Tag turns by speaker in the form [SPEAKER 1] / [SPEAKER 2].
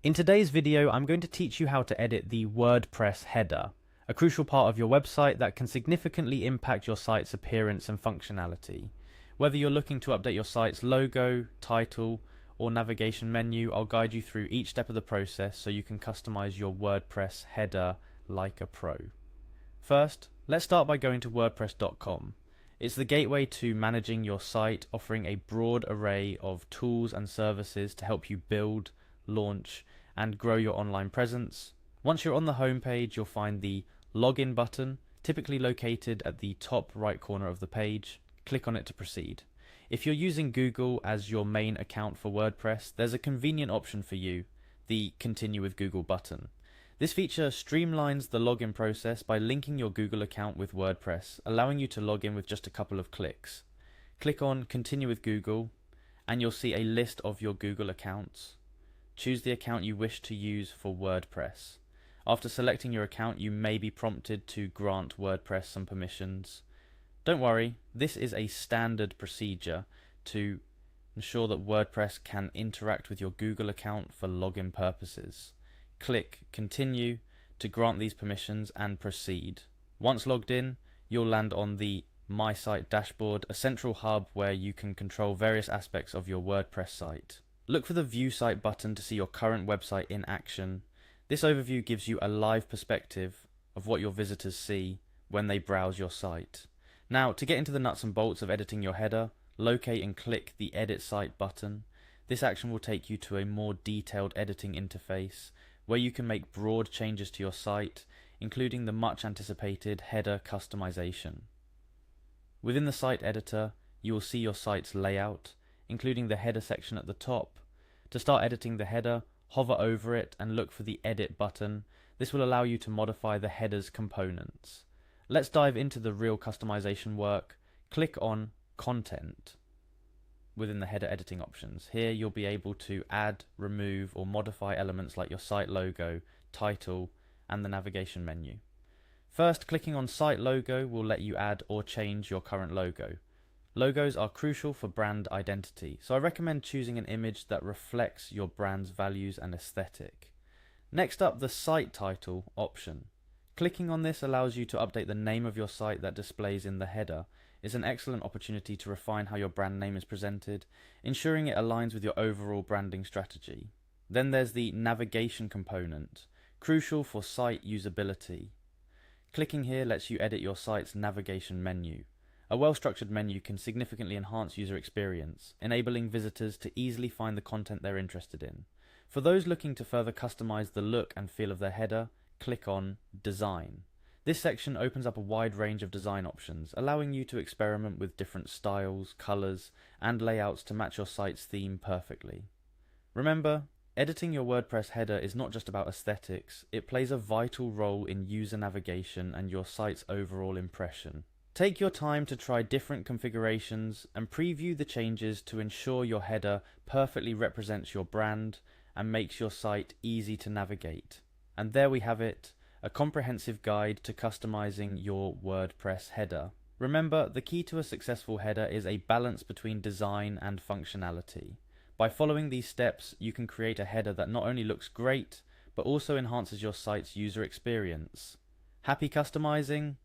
[SPEAKER 1] In today's video, I'm going to teach you how to edit the WordPress header, a crucial part of your website that can significantly impact your site's appearance and functionality. Whether you're looking to update your site's logo, title, or navigation menu, I'll guide you through each step of the process so you can customize your WordPress header like a pro. First, let's start by going to wordpress.com. It's the gateway to managing your site, offering a broad array of tools and services to help you build, launch, and grow your online presence. Once you're on the home page, you'll find the login button, typically located at the top right corner of the page. Click on it to proceed. If you're using Google as your main account for WordPress, there's a convenient option for you, the Continue with Google button. This feature streamlines the login process by linking your Google account with WordPress, allowing you to log in with just a couple of clicks. Click on Continue with Google, and you'll see a list of your Google accounts. Choose the account you wish to use for WordPress. After selecting your account, you may be prompted to grant WordPress some permissions. Don't worry, this is a standard procedure to ensure that WordPress can interact with your Google account for login purposes. Click Continue to grant these permissions and proceed. Once logged in, you'll land on the My Site dashboard, a central hub where you can control various aspects of your WordPress site. Look for the View Site button to see your current website in action. This overview gives you a live perspective of what your visitors see when they browse your site. Now, to get into the nuts and bolts of editing your header, locate and click the Edit Site button. This action will take you to a more detailed editing interface where you can make broad changes to your site, including the much anticipated header customization. Within the site editor, you will see your site's layout, including the header section at the top. To start editing the header, hover over it and look for the Edit button. This will allow you to modify the header's components. Let's dive into the real customization work. Click on Content within the header editing options. Here you'll be able to add, remove, or modify elements like your site logo, title, and the navigation menu. First, clicking on Site Logo will let you add or change your current logo. Logos are crucial for brand identity, so I recommend choosing an image that reflects your brand's values and aesthetic. Next up, the Site Title option. Clicking on this allows you to update the name of your site that displays in the header. It's an excellent opportunity to refine how your brand name is presented, ensuring it aligns with your overall branding strategy. Then there's the navigation component, crucial for site usability. Clicking here lets you edit your site's navigation menu. A well-structured menu can significantly enhance user experience, enabling visitors to easily find the content they're interested in. For those looking to further customize the look and feel of their header, click on Design. This section opens up a wide range of design options, allowing you to experiment with different styles, colors, and layouts to match your site's theme perfectly. Remember, editing your WordPress header is not just about aesthetics, it plays a vital role in user navigation and your site's overall impression. Take your time to try different configurations and preview the changes to ensure your header perfectly represents your brand and makes your site easy to navigate. And there we have it, a comprehensive guide to customizing your WordPress header. Remember, the key to a successful header is a balance between design and functionality. By following these steps, you can create a header that not only looks great, but also enhances your site's user experience. Happy customizing?